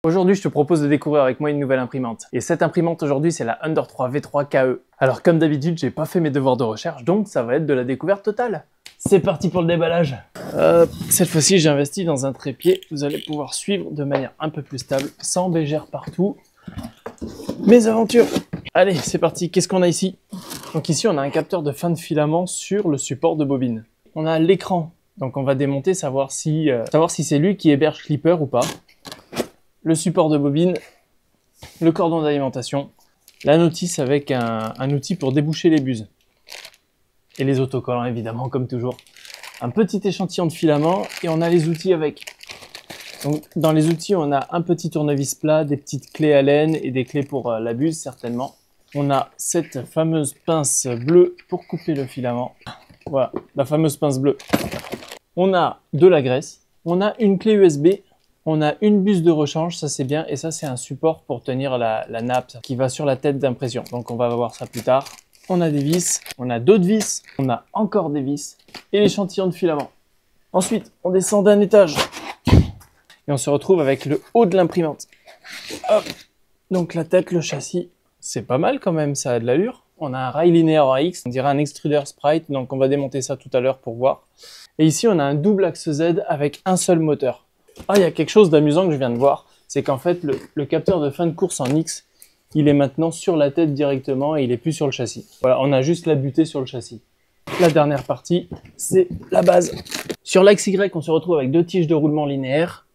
Aujourd'hui, je te propose de découvrir avec moi une nouvelle imprimante. Et cette imprimante aujourd'hui, c'est la Under 3 V3 KE. Alors comme d'habitude, j'ai pas fait mes devoirs de recherche, donc ça va être de la découverte totale. C'est parti pour le déballage. Cette fois-ci, j'ai investi dans un trépied. Vous allez pouvoir suivre de manière un peu plus stable, sans bégère partout, mes aventures. Allez, c'est parti. Qu'est-ce qu'on a ici? Donc ici, on a un capteur de fin de filament sur le support de bobine. On a l'écran. Donc on va démonter, savoir si c'est lui qui héberge Clipper ou pas. Le support de bobine, le cordon d'alimentation, la notice avec un outil pour déboucher les buses. Et les autocollants évidemment, comme toujours. Un petit échantillon de filament et on a les outils avec. Donc, dans les outils, on a un petit tournevis plat, des petites clés à laine et des clés pour la buse certainement. On a cette fameuse pince bleue pour couper le filament. Voilà, la fameuse pince bleue. On a de la graisse, on a une clé USB. On a une buse de rechange, ça c'est bien, et ça c'est un support pour tenir la nappe qui va sur la tête d'impression. Donc on va voir ça plus tard. On a des vis, on a d'autres vis, on a encore des vis, et l'échantillon de filament. Ensuite, on descend d'un étage, et on se retrouve avec le haut de l'imprimante. Hop. Donc la tête, le châssis, c'est pas mal quand même, ça a de l'allure. On a un rail linéaire en X, on dirait un extrudeur Sprite, donc on va démonter ça tout à l'heure pour voir. Et ici on a un double axe Z avec un seul moteur. Ah, il y a quelque chose d'amusant que je viens de voir, c'est qu'en fait, le capteur de fin de course en X, il est maintenant sur la tête directement et il est plus sur le châssis. Voilà, on a juste la butée sur le châssis. La dernière partie, c'est la base. Sur l'axe Y, on se retrouve avec deux tiges de roulement linéaire.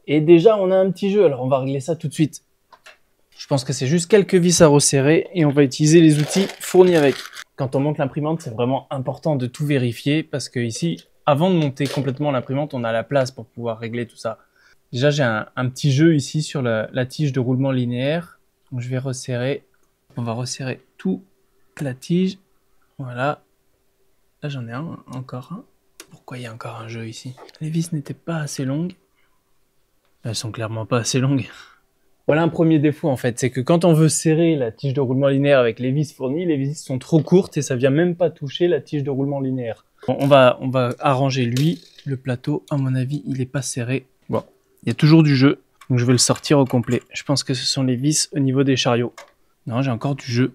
Et déjà, on a un petit jeu, alors on va régler ça tout de suite. Je pense que c'est juste quelques vis à resserrer et on va utiliser les outils fournis avec. Quand on monte l'imprimante, c'est vraiment important de tout vérifier parce que ici, avant de monter complètement l'imprimante, on a la place pour pouvoir régler tout ça. Déjà, j'ai un petit jeu ici sur la tige de roulement linéaire. Donc, je vais resserrer. On va resserrer toute la tige. Voilà. Là, j'en ai encore un. Pourquoi il y a encore un jeu ici? Les vis n'étaient pas assez longues. Elles sont clairement pas assez longues. Voilà un premier défaut en fait, c'est que quand on veut serrer la tige de roulement linéaire avec les vis fournies, les vis sont trop courtes et ça vient même pas toucher la tige de roulement linéaire. Bon, on va arranger lui, le plateau, à mon avis il est pas serré. Bon, il y a toujours du jeu, donc je vais le sortir au complet. Je pense que ce sont les vis au niveau des chariots. Non, j'ai encore du jeu.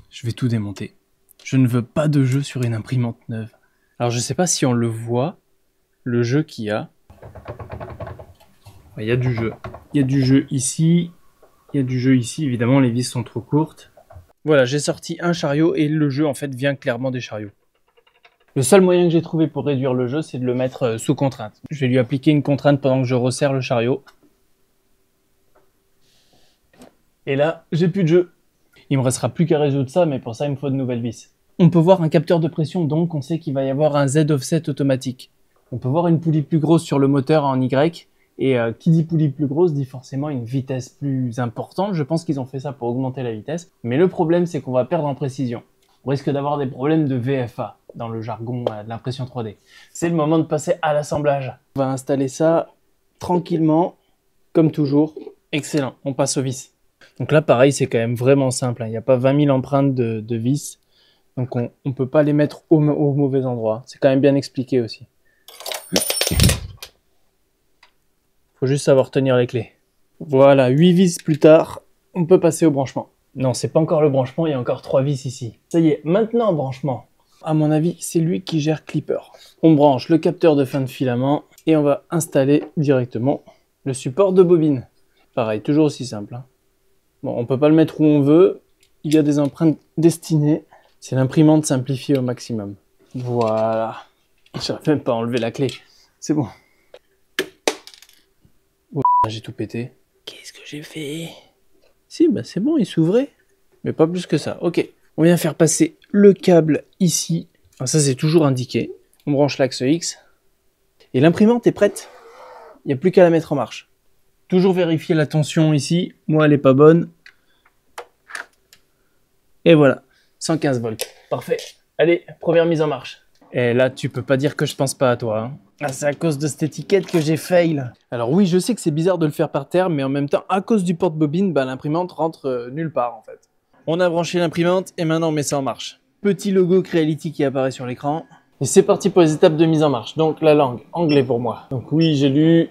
Je vais tout démonter. Je ne veux pas de jeu sur une imprimante neuve. Alors je sais pas si on le voit, le jeu qu'il y a. Il y a du jeu. Il y a du jeu ici. Il y a du jeu ici. Évidemment, les vis sont trop courtes. Voilà, j'ai sorti un chariot et le jeu, en fait, vient clairement des chariots. Le seul moyen que j'ai trouvé pour réduire le jeu, c'est de le mettre sous contrainte. Je vais lui appliquer une contrainte pendant que je resserre le chariot. Et là, j'ai plus de jeu. Il me restera plus qu'à résoudre ça, mais pour ça, il me faut de nouvelles vis. On peut voir un capteur de pression, donc on sait qu'il va y avoir un Z offset automatique. On peut voir une poulie plus grosse sur le moteur en Y. Et qui dit poulie plus grosse dit forcément une vitesse plus importante. Je pense qu'ils ont fait ça pour augmenter la vitesse. Mais le problème, c'est qu'on va perdre en précision. On risque d'avoir des problèmes de VFA dans le jargon de l'impression 3D. C'est le moment de passer à l'assemblage. On va installer ça tranquillement, comme toujours. Excellent, on passe aux vis. Donc là, pareil, c'est quand même vraiment simple. Il n'y a pas 20 000 empreintes de vis. Donc on ne peut pas les mettre au mauvais endroit. C'est quand même bien expliqué aussi. Faut juste savoir tenir les clés. Voilà, 8 vis plus tard, on peut passer au branchement. Non, c'est pas encore le branchement, il y a encore 3 vis ici. Ça y est, maintenant branchement. À mon avis, c'est lui qui gère Clipper. On branche le capteur de fin de filament et on va installer directement le support de bobine. Pareil, toujours aussi simple. Bon, on peut pas le mettre où on veut. Il y a des empreintes destinées. C'est l'imprimante simplifiée au maximum. Voilà. J'arrive même pas à enlever la clé. C'est bon. J'ai tout pété. Qu'est-ce que j'ai fait? Si, bah c'est bon, il s'ouvrait. Mais pas plus que ça. Ok. On vient faire passer le câble ici. Alors ça, c'est toujours indiqué. On branche l'axe X. Et l'imprimante est prête. Il n'y a plus qu'à la mettre en marche. Toujours vérifier la tension ici. Moi, elle n'est pas bonne. Et voilà. 115 volts. Parfait. Allez, première mise en marche. Et là, tu peux pas dire que je pense pas à toi. Hein. Ah, c'est à cause de cette étiquette que j'ai fail. Alors oui, je sais que c'est bizarre de le faire par terre, mais en même temps, à cause du porte-bobine, bah, l'imprimante rentre nulle part en fait. On a branché l'imprimante et maintenant on met ça en marche. Petit logo Creality qui apparaît sur l'écran. Et c'est parti pour les étapes de mise en marche. Donc la langue, anglais pour moi. Donc oui, j'ai lu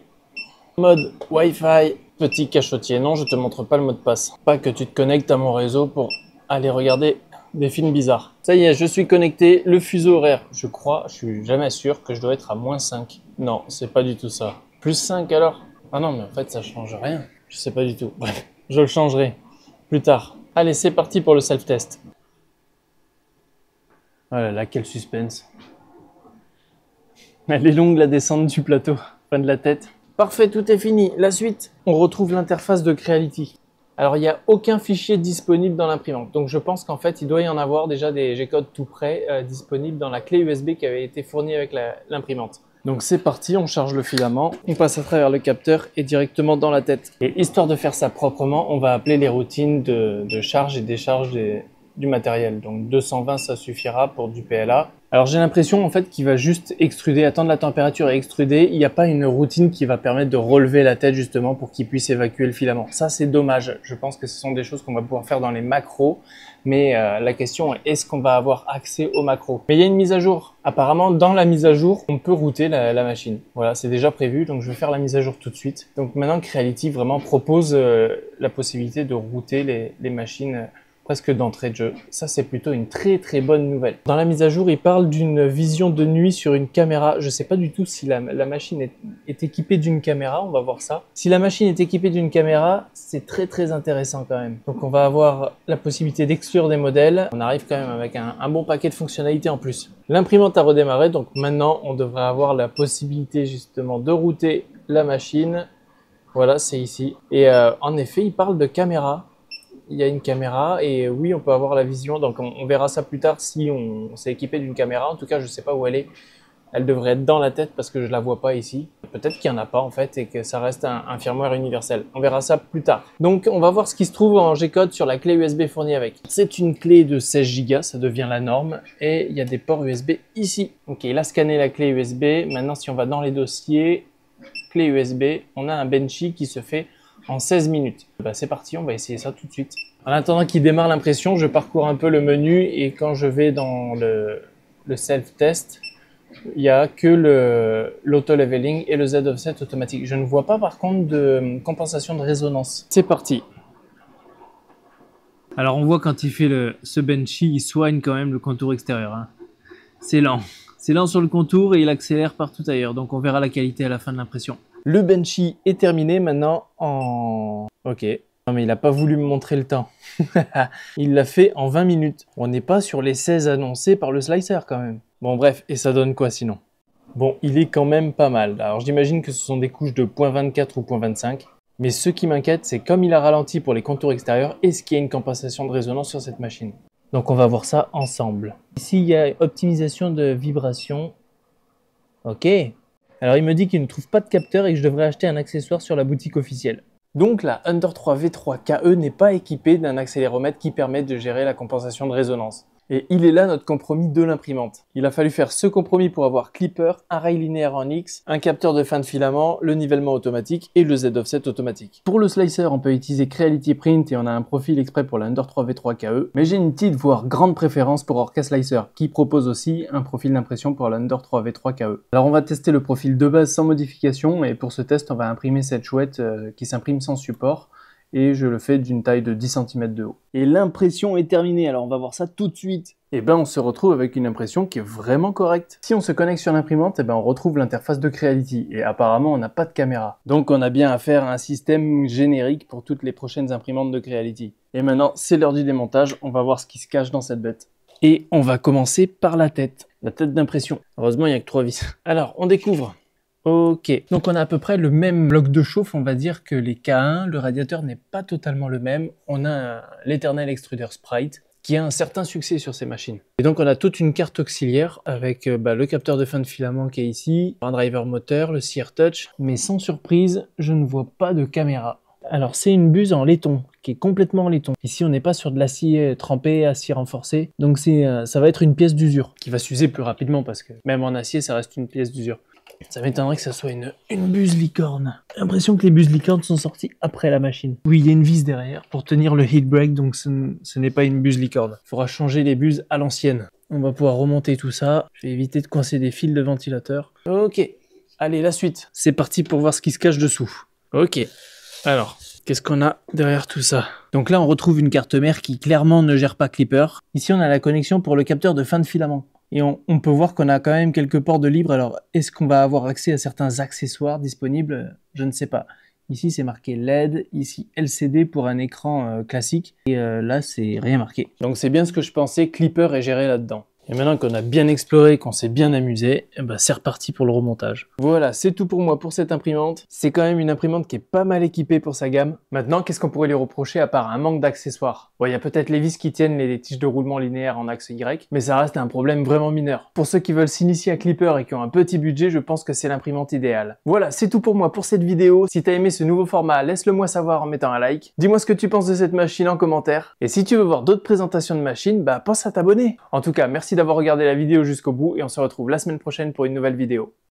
mode Wi-Fi. Petit cachotier, non, je te montre pas le mot de passe. Pas que tu te connectes à mon réseau pour aller regarder des films bizarres. Ça y est, je suis connecté. Le fuseau horaire, je crois, je suis jamais sûr que je dois être à -5. Non, c'est pas du tout ça. +5 alors? Ah non, mais en fait, ça change rien. Je sais pas du tout. Bref, je le changerai plus tard. Allez, c'est parti pour le self-test. Oh là là, quel suspense. Elle est longue la descente du plateau, fin de la tête. Parfait, tout est fini. La suite, on retrouve l'interface de Creality. Alors, il n'y a aucun fichier disponible dans l'imprimante. Donc, je pense qu'en fait, il doit y en avoir déjà des G-codes tout prêts disponibles dans la clé USB qui avait été fournie avec l'imprimante. Donc, c'est parti, on charge le filament, on passe à travers le capteur et directement dans la tête. Et histoire de faire ça proprement, on va appeler les routines de charge et décharge du matériel. Donc 220 ça suffira pour du PLA. Alors j'ai l'impression en fait qu'il va juste extruder, attendre la température et extruder. Il n'y a pas une routine qui va permettre de relever la tête justement pour qu'il puisse évacuer le filament. Ça c'est dommage. Je pense que ce sont des choses qu'on va pouvoir faire dans les macros. Mais la question est, est-ce qu'on va avoir accès aux macros? Mais il y a une mise à jour. Apparemment dans la mise à jour, on peut router la machine. Voilà, c'est déjà prévu. Donc je vais faire la mise à jour tout de suite. Donc maintenant Creality vraiment propose la possibilité de router les machines presque d'entrée de jeu. Ça, c'est plutôt une très très bonne nouvelle. Dans la mise à jour, il parle d'une vision de nuit sur une caméra. Je ne sais pas du tout si la machine est équipée d'une caméra. On va voir ça. Si la machine est équipée d'une caméra, c'est très très intéressant quand même. Donc on va avoir la possibilité d'exclure des modèles. On arrive quand même avec un bon paquet de fonctionnalités en plus. L'imprimante a redémarré, donc maintenant on devrait avoir la possibilité justement de router la machine. Voilà, c'est ici. Et en effet, il parle de caméra. Il y a une caméra et oui, on peut avoir la vision. Donc, on verra ça plus tard si on s'est équipé d'une caméra. En tout cas, je ne sais pas où elle est. Elle devrait être dans la tête parce que je ne la vois pas ici. Peut-être qu'il n'y en a pas en fait et que ça reste un firmware universel. On verra ça plus tard. Donc, on va voir ce qui se trouve en G-code sur la clé USB fournie avec. C'est une clé de 16 Go, ça devient la norme. Et il y a des ports USB ici. Ok, il a scanné la clé USB. Maintenant, si on va dans les dossiers, clé USB, on a un Benchy qui se fait en 16 minutes. Bah, c'est parti, on va essayer ça tout de suite. En attendant qu'il démarre l'impression, je parcours un peu le menu et quand je vais dans le self-test, il n'y a que l'auto-leveling et le Z-offset automatique. Je ne vois pas par contre de compensation de résonance. C'est parti. Alors on voit quand il fait ce Benchy, il soigne quand même le contour extérieur. Hein. C'est lent. C'est lent sur le contour et il accélère partout ailleurs. Donc on verra la qualité à la fin de l'impression. Le Benchy est terminé maintenant en... Ok. Non mais il n'a pas voulu me montrer le temps. Il l'a fait en 20 minutes. On n'est pas sur les 16 annoncés par le slicer quand même. Bon bref, et ça donne quoi sinon? Bon, il est quand même pas mal. Alors j'imagine que ce sont des couches de 0.24 ou 0.25. Mais ce qui m'inquiète, c'est comme il a ralenti pour les contours extérieurs, est-ce qu'il y a une compensation de résonance sur cette machine? Donc on va voir ça ensemble. Ici, il y a optimisation de vibration. Ok. Alors il me dit qu'il ne trouve pas de capteur et que je devrais acheter un accessoire sur la boutique officielle. Donc la Under 3 V3 KE n'est pas équipée d'un accéléromètre qui permet de gérer la compensation de résonance. Et il est là notre compromis de l'imprimante. Il a fallu faire ce compromis pour avoir clipper, un rail linéaire en X, un capteur de fin de filament, le nivellement automatique et le Z-offset automatique. Pour le slicer, on peut utiliser Creality Print et on a un profil exprès pour la Under 3 V3 KE, mais j'ai une petite voire grande préférence pour Orca Slicer, qui propose aussi un profil d'impression pour la Under 3 V3 KE. Alors on va tester le profil de base sans modification et pour ce test, on va imprimer cette chouette qui s'imprime sans support. Et je le fais d'une taille de 10 cm de haut. Et l'impression est terminée, alors on va voir ça tout de suite. Et ben on se retrouve avec une impression qui est vraiment correcte. Si on se connecte sur l'imprimante, et ben on retrouve l'interface de Creality, et apparemment on n'a pas de caméra. Donc on a bien affaire à un système générique pour toutes les prochaines imprimantes de Creality. Et maintenant c'est l'heure du démontage, on va voir ce qui se cache dans cette bête. Et on va commencer par la tête d'impression. Heureusement il n'y a que 3 vis. Alors on découvre. Ok, donc on a à peu près le même bloc de chauffe, on va dire que les K1, le radiateur n'est pas totalement le même. On a l'éternel extrudeur Sprite qui a un certain succès sur ces machines. Et donc on a toute une carte auxiliaire avec le capteur de fin de filament qui est ici, un driver moteur, le Sear Touch, mais sans surprise, je ne vois pas de caméra. Alors c'est une buse en laiton, qui est complètement en laiton. Ici on n'est pas sur de l'acier trempé, acier renforcé, donc ça va être une pièce d'usure, qui va s'user plus rapidement parce que même en acier ça reste une pièce d'usure. Ça m'étonnerait que ça soit une buse licorne. J'ai l'impression que les buses licornes sont sorties après la machine. Oui, il y a une vis derrière pour tenir le heat break, donc ce n'est pas une buse licorne. Il faudra changer les buses à l'ancienne. On va pouvoir remonter tout ça. Je vais éviter de coincer des fils de ventilateur. Ok, allez, la suite. C'est parti pour voir ce qui se cache dessous. Ok, Alors, qu'est-ce qu'on a derrière tout ça? Donc là, on retrouve une carte mère qui clairement ne gère pas Klipper. Ici, on a la connexion pour le capteur de fin de filament. Et on peut voir qu'on a quand même quelques ports de libre. Alors, est-ce qu'on va avoir accès à certains accessoires disponibles? Je ne sais pas. Ici, c'est marqué LED. Ici, LCD pour un écran classique. Et là, c'est rien marqué. Donc, c'est bien ce que je pensais. Klipper est géré là-dedans. Et maintenant qu'on a bien exploré, qu'on s'est bien amusé, eh ben c'est reparti pour le remontage. Voilà, c'est tout pour moi pour cette imprimante. C'est quand même une imprimante qui est pas mal équipée pour sa gamme. Maintenant, qu'est-ce qu'on pourrait lui reprocher à part un manque d'accessoires? Bon, il y a peut-être les vis qui tiennent les tiges de roulement linéaire en axe Y, mais ça reste un problème vraiment mineur. Pour ceux qui veulent s'initier à Klipper et qui ont un petit budget, je pense que c'est l'imprimante idéale. Voilà, c'est tout pour moi pour cette vidéo. Si t'as aimé ce nouveau format, laisse-le moi savoir en mettant un like. Dis-moi ce que tu penses de cette machine en commentaire. Et si tu veux voir d'autres présentations de machines, bah pense à t'abonner. En tout cas, merci d'avoir regardé la vidéo jusqu'au bout et on se retrouve la semaine prochaine pour une nouvelle vidéo.